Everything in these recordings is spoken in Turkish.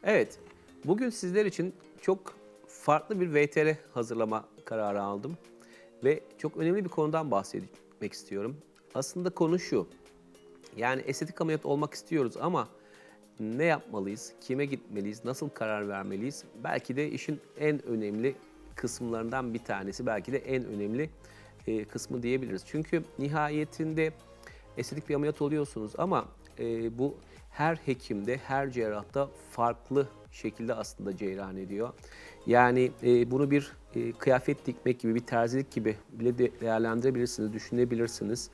Evet, bugün sizler için çok farklı bir VTR hazırlama kararı aldım ve çok önemli bir konudan bahsetmek istiyorum. Aslında konu şu, yani estetik ameliyat olmak istiyoruz ama ne yapmalıyız, kime gitmeliyiz, nasıl karar vermeliyiz? Belki de işin en önemli kısımlarından bir tanesi, belki de en önemli kısmı diyebiliriz. Çünkü nihayetinde estetik bir ameliyat oluyorsunuz ama bu her hekimde, her cerrahta farklı şekilde aslında cereyan ediyor. Yani bunu bir kıyafet dikmek gibi, bir terzilik gibi bile değerlendirebilirsiniz, düşünebilirsiniz.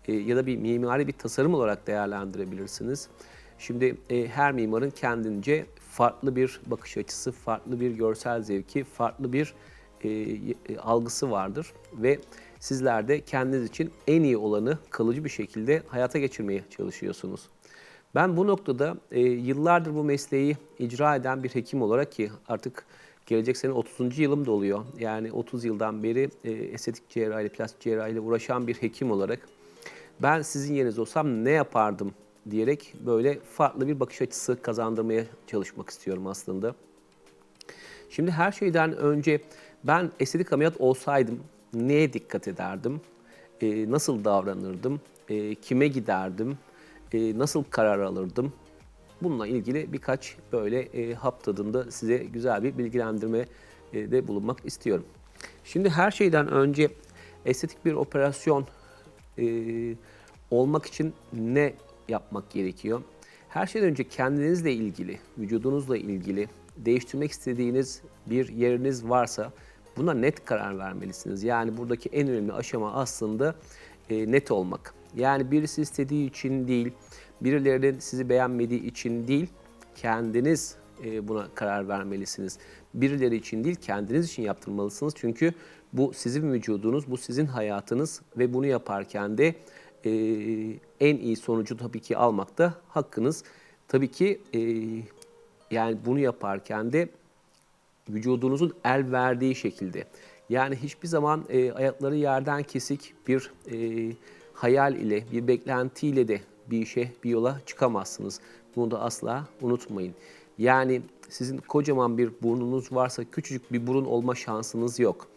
Ya da bir mimari bir tasarım olarak değerlendirebilirsiniz. Şimdi her mimarın kendince farklı bir bakış açısı, farklı bir görsel zevki, farklı bir algısı vardır ve sizler de kendiniz için en iyi olanı kalıcı bir şekilde hayata geçirmeye çalışıyorsunuz. Ben bu noktada yıllardır bu mesleği icra eden bir hekim olarak ki artık gelecek sene 30. yılım da oluyor. Yani 30 yıldan beri estetik cerrahi, plastik cerrahi ile uğraşan bir hekim olarak ben sizin yerinizde olsam ne yapardım diyerek böyle farklı bir bakış açısı kazandırmaya çalışmak istiyorum aslında. Şimdi her şeyden önce ben estetik ameliyat olsaydım neye dikkat ederdim? Nasıl davranırdım? Kime giderdim? Nasıl karar alırdım? Bununla ilgili birkaç böyle hap tadında size güzel bir bilgilendirme de bulunmak istiyorum. Şimdi her şeyden önce estetik bir operasyon e, olmak için ne yapmak gerekiyor? Her şeyden önce kendinizle ilgili, vücudunuzla ilgili değiştirmek istediğiniz bir yeriniz varsa buna net karar vermelisiniz. Yani buradaki en önemli aşama aslında net olmak. Yani birisi istediği için değil, birilerinin sizi beğenmediği için değil, kendiniz buna karar vermelisiniz. Birileri için değil, kendiniz için yaptırmalısınız. Çünkü bu sizin vücudunuz, bu sizin hayatınız ve bunu yaparken de en iyi sonucu tabii ki almakta hakkınız. Tabii ki yani bunu yaparken de vücudunuzun el verdiği şekilde. Yani hiçbir zaman ayakları yerden kesik bir hayal ile, bir beklentiyle de bir işe, bir yola çıkamazsınız. Bunu da asla unutmayın. Yani sizin kocaman bir burnunuz varsa küçücük bir burun olma şansınız yok.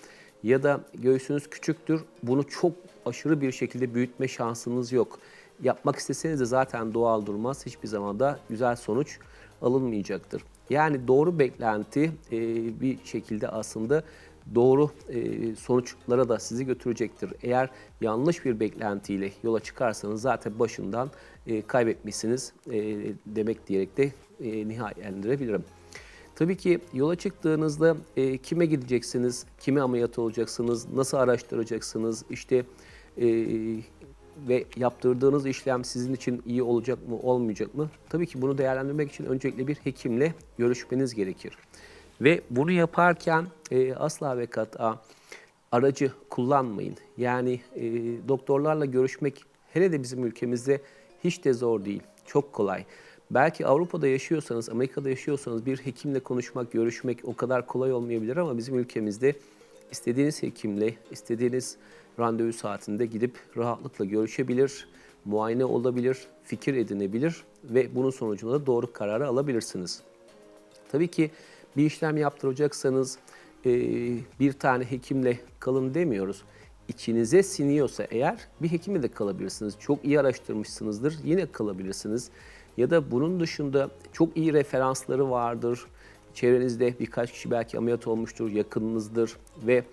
Ya da göğsünüz küçüktür, bunu çok aşırı bir şekilde büyütme şansınız yok. Yapmak isteseniz de zaten doğal durmaz. Hiçbir zaman da güzel sonuç alınmayacaktır. Yani doğru beklenti bir şekilde aslında doğru sonuçlara da sizi götürecektir. Eğer yanlış bir beklentiyle yola çıkarsanız zaten başından kaybetmişsiniz demek diyerek de nihayetlendirebilirim. Tabii ki yola çıktığınızda kime gideceksiniz, kime ameliyat olacaksınız, nasıl araştıracaksınız, işte e, ve yaptırdığınız işlem sizin için iyi olacak mı, olmayacak mı? Tabii ki bunu değerlendirmek için öncelikle bir hekimle görüşmeniz gerekir. Ve bunu yaparken asla ve kat'a aracı kullanmayın. Yani doktorlarla görüşmek hele de bizim ülkemizde hiç de zor değil, çok kolay. Belki Avrupa'da yaşıyorsanız, Amerika'da yaşıyorsanız bir hekimle konuşmak, görüşmek o kadar kolay olmayabilir ama bizim ülkemizde istediğiniz hekimle, istediğiniz randevu saatinde gidip rahatlıkla görüşebilir, muayene olabilir, fikir edinebilir ve bunun sonucunda da doğru kararı alabilirsiniz. Tabii ki bir işlem yaptıracaksanız bir tane hekimle kalın demiyoruz. İçinize siniyorsa eğer bir hekimle de kalabilirsiniz. Çok iyi araştırmışsınızdır, yine kalabilirsiniz. Ya da bunun dışında çok iyi referansları vardır. Çevrenizde birkaç kişi belki ameliyat olmuştur, yakınınızdır ve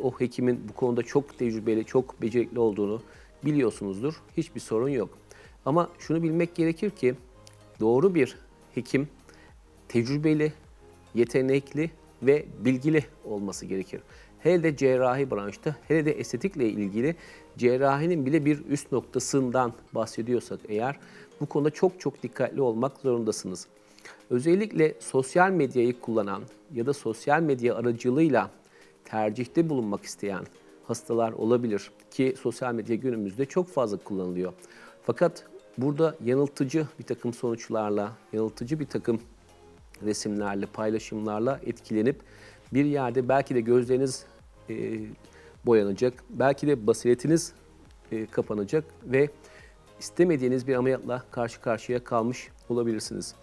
o hekimin bu konuda çok tecrübeli, çok becerikli olduğunu biliyorsunuzdur. Hiçbir sorun yok. Ama şunu bilmek gerekir ki doğru bir hekim tecrübeli, yetenekli ve bilgili olması gerekir. Hele de cerrahi branşta, hele de estetikle ilgili cerrahinin bile bir üst noktasından bahsediyorsak eğer bu konuda çok çok dikkatli olmak zorundasınız. Özellikle sosyal medyayı kullanan ya da sosyal medya aracılığıyla tercihte bulunmak isteyen hastalar olabilir ki sosyal medya günümüzde çok fazla kullanılıyor. Fakat burada yanıltıcı bir takım sonuçlarla, yanıltıcı bir takım resimlerle, paylaşımlarla etkilenip bir yerde belki de gözleriniz boyanacak, belki de basiretiniz kapanacak ve istemediğiniz bir ameliyatla karşı karşıya kalmış olabilirsiniz.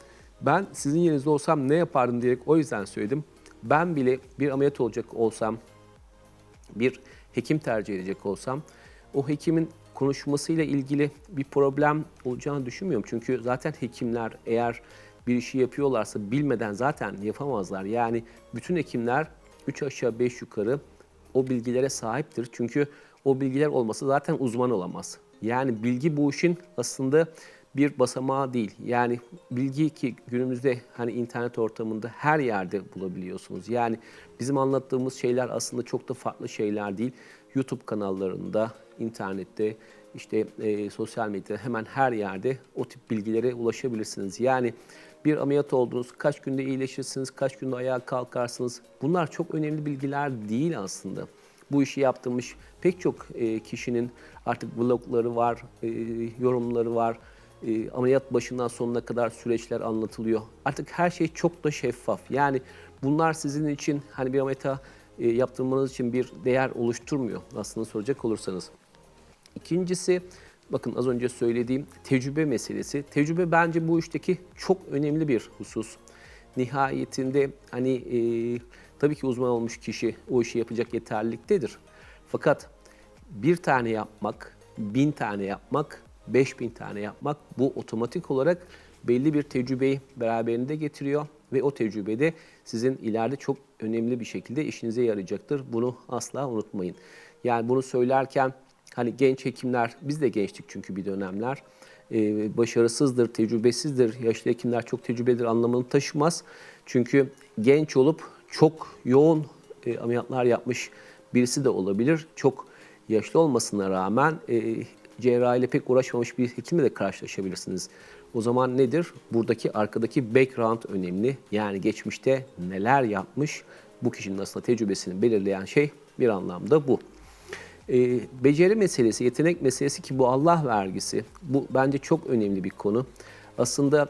Ben sizin yerinizde olsam ne yapardım diyerek o yüzden söyledim. Ben bile bir ameliyat olacak olsam, bir hekim tercih edecek olsam, o hekimin konuşmasıyla ilgili bir problem olacağını düşünmüyorum. Çünkü zaten hekimler eğer bir işi yapıyorlarsa bilmeden zaten yapamazlar. Yani bütün hekimler 3 aşağı 5 yukarı o bilgilere sahiptir. Çünkü o bilgiler olmasa zaten uzman olamaz. Yani bilgi bu işin aslında bir basamağı değil. Yani bilgi ki günümüzde hani internet ortamında her yerde bulabiliyorsunuz. Yani bizim anlattığımız şeyler aslında çok da farklı şeyler değil. YouTube kanallarında, internette, işte sosyal medyada hemen her yerde o tip bilgilere ulaşabilirsiniz. Yani bir ameliyat oldunuz, kaç günde iyileşirsiniz, kaç günde ayağa kalkarsınız. Bunlar çok önemli bilgiler değil aslında. Bu işi yaptırmış pek çok kişinin artık vlogları var, yorumları var. Ameliyat başından sonuna kadar süreçler anlatılıyor. Artık her şey çok da şeffaf. Yani bunlar sizin için hani bir ameliyata yaptırmanız için bir değer oluşturmuyor aslında soracak olursanız. İkincisi, bakın az önce söylediğim tecrübe meselesi. Tecrübe bence bu işteki çok önemli bir husus. Nihayetinde hani tabii ki uzman olmuş kişi o işi yapacak yeterliliktedir. Fakat bir tane yapmak, 1000 tane yapmak, 5000 tane yapmak bu otomatik olarak belli bir tecrübeyi beraberinde getiriyor ve o tecrübede sizin ileride çok önemli bir şekilde işinize yarayacaktır. Bunu asla unutmayın. Yani bunu söylerken hani genç hekimler, biz de gençtik çünkü bir dönemler, başarısızdır, tecrübesizdir, yaşlı hekimler çok tecrübelidir anlamını taşımaz. Çünkü genç olup çok yoğun ameliyatlar yapmış birisi de olabilir. Çok yaşlı olmasına rağmen cerrahiyle pek uğraşmamış bir hekimle de karşılaşabilirsiniz. O zaman nedir? Buradaki arkadaki background önemli. Yani geçmişte neler yapmış, bu kişinin aslında tecrübesini belirleyen şey bir anlamda bu. Beceri meselesi, yetenek meselesi ki bu Allah vergisi. Bu bence çok önemli bir konu. Aslında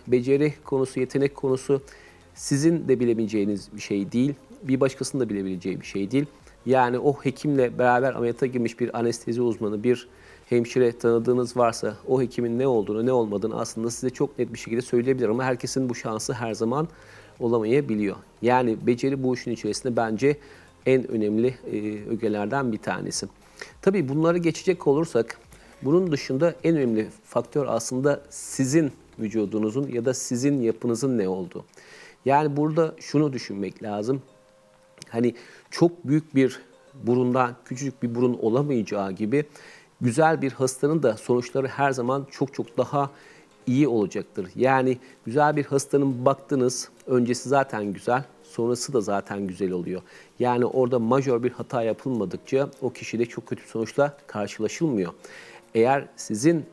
beceri konusu, yetenek konusu sizin de bilebileceğiniz bir şey değil. Bir başkasının da bilebileceği bir şey değil. Yani o hekimle beraber ameliyata girmiş bir anestezi uzmanı, bir hemşire tanıdığınız varsa o hekimin ne olduğunu, ne olmadığını aslında size çok net bir şekilde söyleyebilir. Ama herkesin bu şansı her zaman olamayabiliyor. Yani beceri bu işin içerisinde bence en önemli ögelerden bir tanesi. Tabii bunları geçecek olursak, bunun dışında en önemli faktör aslında sizin vücudunuzun ya da sizin yapınızın ne olduğu. Yani burada şunu düşünmek lazım. Hani çok büyük bir burundan küçücük bir burun olamayacağı gibi güzel bir hastanın da sonuçları her zaman çok çok daha iyi olacaktır. Yani güzel bir hastanın baktınız, öncesi zaten güzel, sonrası da zaten güzel oluyor. Yani orada majör bir hata yapılmadıkça o kişide çok kötü sonuçla karşılaşılmıyor. Eğer sizin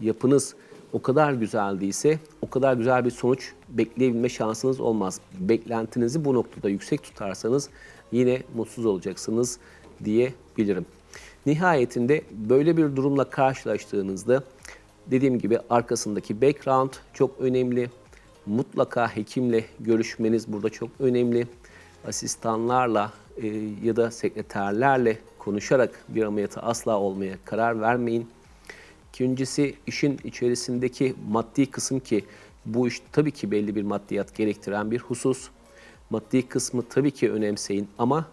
yapınız o kadar güzel değilse o kadar güzel bir sonuç bekleyebilme şansınız olmaz. Beklentinizi bu noktada yüksek tutarsanız yine mutsuz olacaksınız diyebilirim. Nihayetinde böyle bir durumla karşılaştığınızda dediğim gibi arkasındaki background çok önemli. Mutlaka hekimle görüşmeniz burada çok önemli. Asistanlarla ya da sekreterlerle konuşarak bir ameliyata asla olmaya karar vermeyin. İkincisi işin içerisindeki maddi kısım ki bu iş tabii ki belli bir maddiyat gerektiren bir husus. Maddi kısmı tabii ki önemseyin ama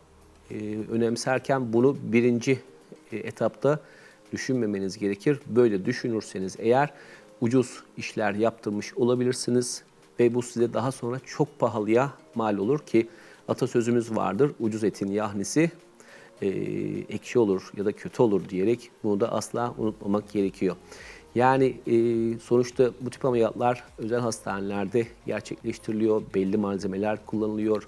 önemserken bunu birinci etapta düşünmemeniz gerekir. Böyle düşünürseniz eğer ucuz işler yaptırmış olabilirsiniz ve bu size daha sonra çok pahalıya mal olur ki atasözümüz vardır. Ucuz etin yahnisi ekşi olur ya da kötü olur diyerek bunu da asla unutmamak gerekiyor. Yani sonuçta bu tip ameliyatlar özel hastanelerde gerçekleştiriliyor. Belli malzemeler kullanılıyor.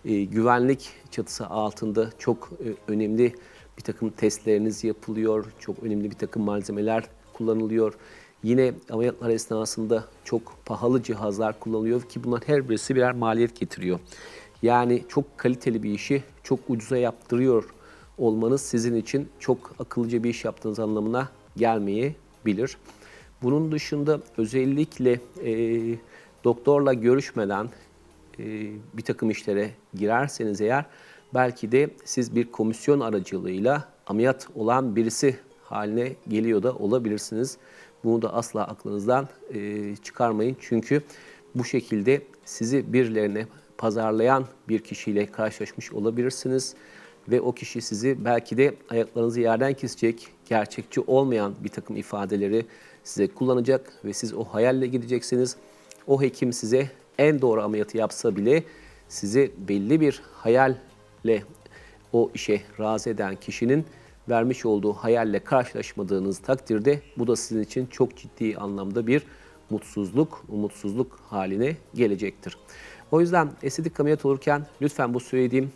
Güvenlik çatısı altında çok önemli bir takım testleriniz yapılıyor. Çok önemli bir takım malzemeler kullanılıyor. Yine ameliyatlar esnasında çok pahalı cihazlar kullanılıyor ki bunların her birisi birer maliyet getiriyor. Yani çok kaliteli bir işi çok ucuza yaptırıyor olmanız sizin için çok akıllıca bir iş yaptığınız anlamına gelmeyebilir. Bunun dışında özellikle doktorla görüşmeden bir takım işlere girerseniz eğer belki de siz bir komisyon aracılığıyla ameliyat olan birisi haline geliyor da olabilirsiniz. Bunu da asla aklınızdan çıkarmayın. Çünkü Bu şekilde sizi birilerine pazarlayan bir kişiyle karşılaşmış olabilirsiniz. Ve o kişi sizi belki de ayaklarınızı yerden kesecek, gerçekçi olmayan bir takım ifadeleri size kullanacak ve siz o hayalle gideceksiniz. O hekim size en doğru ameliyatı yapsa bile sizi belli bir hayalle o işe razı eden kişinin vermiş olduğu hayalle karşılaşmadığınız takdirde bu da sizin için çok ciddi anlamda bir mutsuzluk, umutsuzluk haline gelecektir. O yüzden estetik ameliyat olurken lütfen bu söylediğim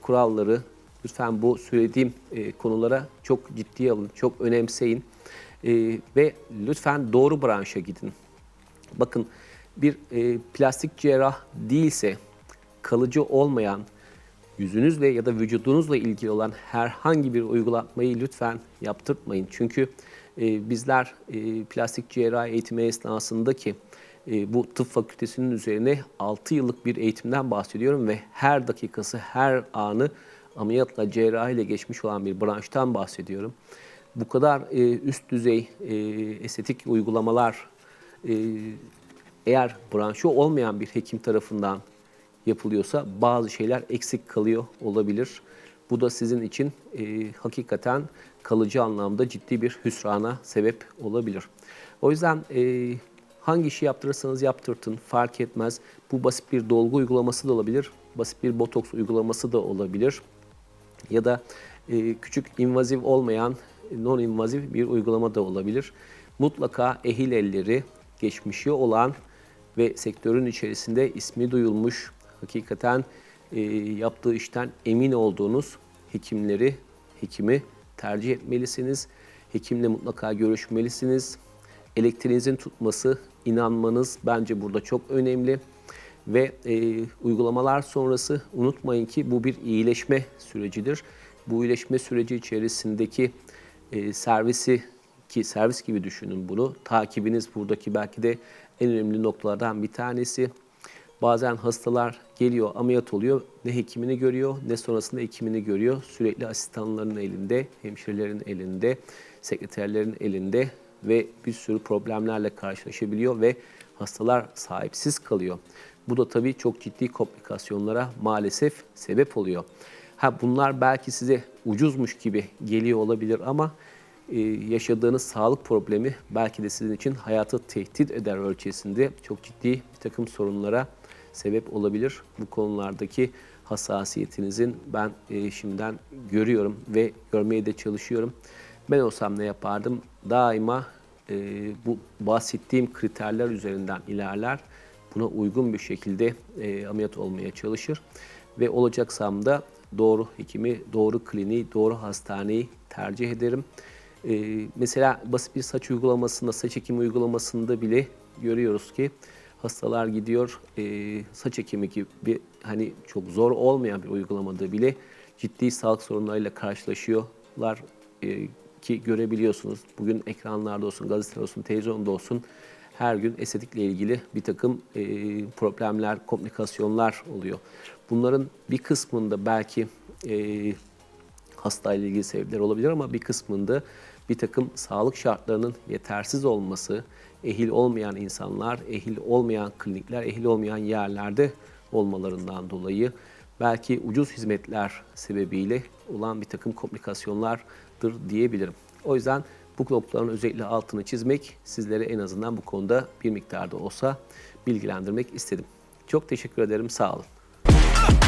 kuralları, lütfen bu söylediğim konulara çok ciddiye alın, çok önemseyin ve lütfen doğru branşa gidin. Bakın bir plastik cerrah değilse kalıcı olmayan, yüzünüzle ya da vücudunuzla ilgili olan herhangi bir uygulamayı lütfen yaptırtmayın. Çünkü bizler plastik cerrahi eğitimi esnasındaki bu tıp fakültesinin üzerine 6 yıllık bir eğitimden bahsediyorum ve her dakikası, her anı ameliyatla, cerrahiyle geçmiş olan bir branştan bahsediyorum. Bu kadar üst düzey estetik uygulamalar eğer branşı olmayan bir hekim tarafından yapılıyorsa bazı şeyler eksik kalıyor olabilir. Bu da sizin için hakikaten kalıcı anlamda ciddi bir hüsrana sebep olabilir. O yüzden hangi işi yaptırırsanız yaptırtın fark etmez. Bu basit bir dolgu uygulaması da olabilir, basit bir botoks uygulaması da olabilir. Ya da küçük invazif olmayan non-invazif bir uygulama da olabilir. Mutlaka ehil elleri, geçmişi olan ve sektörün içerisinde ismi duyulmuş, hakikaten yaptığı işten emin olduğunuz hekimi tercih etmelisiniz. Hekimle mutlaka görüşmelisiniz. Elektriğinizin tutması, inanmanız bence burada çok önemli. Ve uygulamalar sonrası unutmayın ki bu bir iyileşme sürecidir. Bu iyileşme süreci içerisindeki servis gibi düşünün bunu. Takibiniz buradaki belki de en önemli noktalardan bir tanesi. Bazen hastalar geliyor, ameliyat oluyor, ne hekimini görüyor, ne sonrasında hekimini görüyor. Sürekli asistanların elinde, hemşirelerin elinde, sekreterlerin elinde ve bir sürü problemlerle karşılaşabiliyor ve hastalar sahipsiz kalıyor. Bu da tabii çok ciddi komplikasyonlara maalesef sebep oluyor. Bunlar belki size ucuzmuş gibi geliyor olabilir ama yaşadığınız sağlık problemi belki de sizin için hayatı tehdit eder ölçüsünde çok ciddi bir takım sorunlara sebep olabilir. Bu konulardaki hassasiyetinizin ben şimdiden görüyorum ve görmeye de çalışıyorum. Ben olsam ne yapardım? Daima bu bahsettiğim kriterler üzerinden ilerler. Buna uygun bir şekilde ameliyat olmaya çalışır. Ve olacaksam da doğru hekimi, doğru kliniği, doğru hastaneyi tercih ederim. Mesela basit bir saç uygulamasında, saç ekimi uygulamasında bile görüyoruz ki hastalar gidiyor saç ekimi gibi hani çok zor olmayan bir uygulamada bile ciddi sağlık sorunlarıyla karşılaşıyorlar ki görebiliyorsunuz. Bugün ekranlarda olsun, gazetede olsun, televizyonda olsun her gün estetikle ilgili bir takım problemler, komplikasyonlar oluyor. Bunların bir kısmında belki hastayla ilgili sebepler olabilir ama bir kısmında bir takım sağlık şartlarının yetersiz olması, ehil olmayan insanlar, ehil olmayan klinikler, ehil olmayan yerlerde olmalarından dolayı belki ucuz hizmetler sebebiyle olan bir takım komplikasyonlardır diyebilirim. O yüzden bu noktaların özellikle altını çizmek, sizlere en azından bu konuda bir miktarda olsa bilgilendirmek istedim. Çok teşekkür ederim, sağ olun.